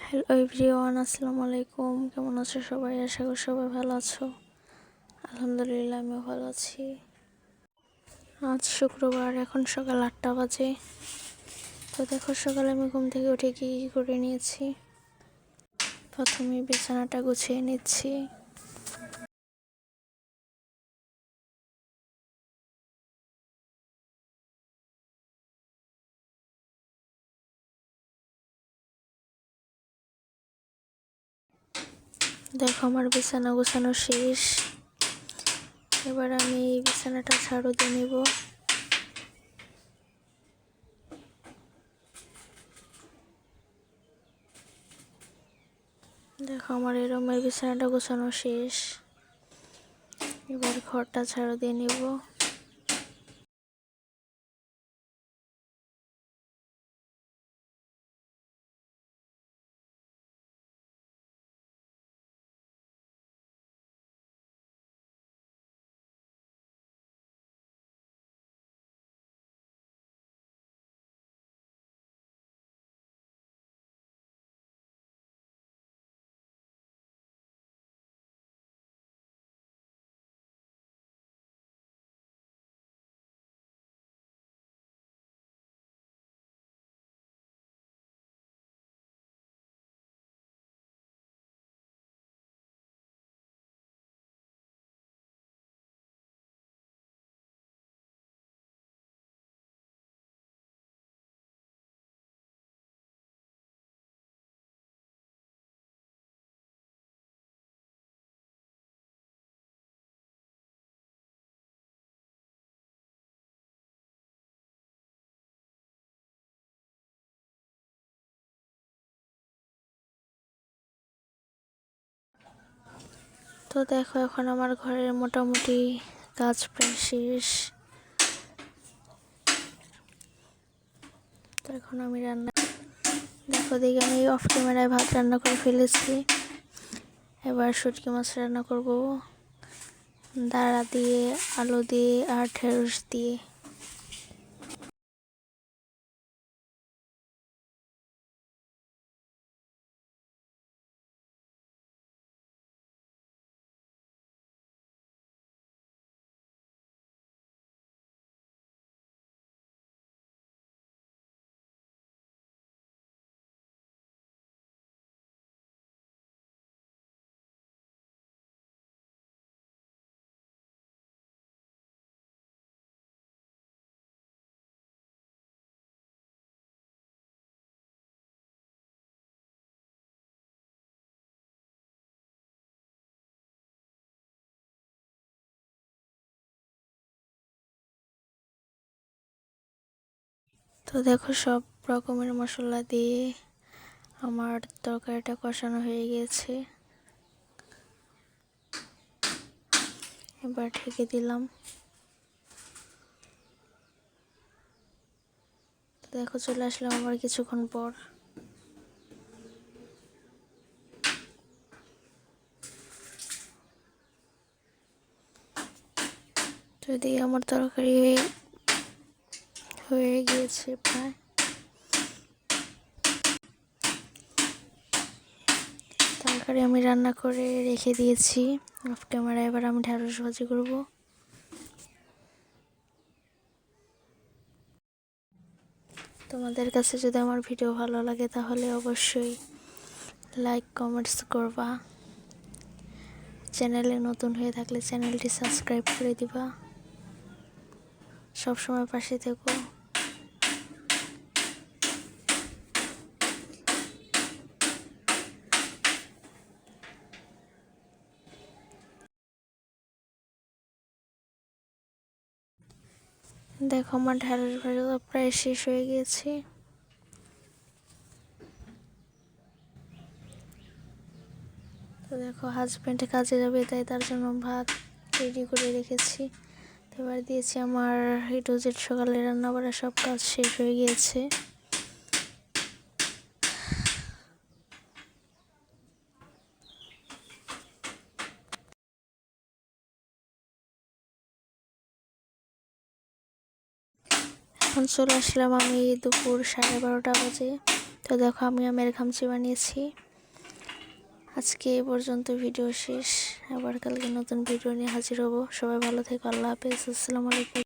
Hello everyone, আসসালামু আলাইকুম। কেমন আছো সবাই? আশা করি সবাই ভালো আছো। আলহামদুলিল্লাহ, আমিও ভালো আছি। আজ শুক্রবার, এখন সকাল 8টা বাজে। তো দেখো, সকালে আমি ঘুম থেকে উঠে কি করে নিয়েছি। প্রথমে বিছানাটা গুছিয়ে নিচ্ছি। দেখো, আমার বিছানা গোছানো শেষ। এবার আমি এই বিছানাটা ঝাড়ু দিয়ে নেব। দেখো, আমার এই রুমের বিছানাটা গোছানো শেষ। এবার ঘরটা ঝাড়ু দিয়ে নেব। তো দেখো, এখন আমার ঘরের মোটামুটি কাজ প্রায় শেষ। তো এখন আমি দেখো, দেখি আমি অফ ক্যামেরায় ভাত রান্না করে ফেলেছি। এবার শুটকি মাছ রান্না করব দাঁড়া দিয়ে, আলু দিয়ে আর ঢেঁড়স দিয়ে। তো দেখো, সব রকমের মশলা দিয়ে আমার তরকারিটা কষানো হয়ে গেছে। এবার ঢেকে দিলাম। তো দেখো, চলে আসলাম আবার কিছুক্ষণ পর। তো এদিকে আমার তরকারি হয়ে গিয়েছে প্রায়। তরকারি আমি রান্না করে রেখে দিয়েছি অফ ক্যামেরা। এবার আমি ঢেঁড়স ভাজি করব। তোমাদের কাছে যদি আমার ভিডিও ভালো লাগে তাহলে অবশ্যই লাইক কমেন্টস করবা। চ্যানেলে নতুন হয়ে থাকলে চ্যানেলটি সাবস্ক্রাইব করে দিবা। সবসময় পাশে থেকো। দেখো, আমার ঢেঁড়স ভাজা প্রায় শেষ হয়ে গিয়েছে। তো দেখো, হাজব্যান্ড কাজে যাবে, তাই তার জন্য ভাত রেডি করে রেখেছি। তো এবার দিয়েছি। আমার A to Z সকালে রান্না বাড়া সব কাজ শেষ হয়ে গিয়েছে। এখন চলে আসলাম আমি দুপুর 12:30 বাজে। তো দেখো আমি আমের খামচি বানিয়েছি। আজকে এই পর্যন্ত ভিডিও শেষ, আবার কালকে নতুন ভিডিও নিয়ে হাজির হব। সবাই ভালো থেকো, আল্লাহ হাফেজ, আসসালামু আলাইকুম।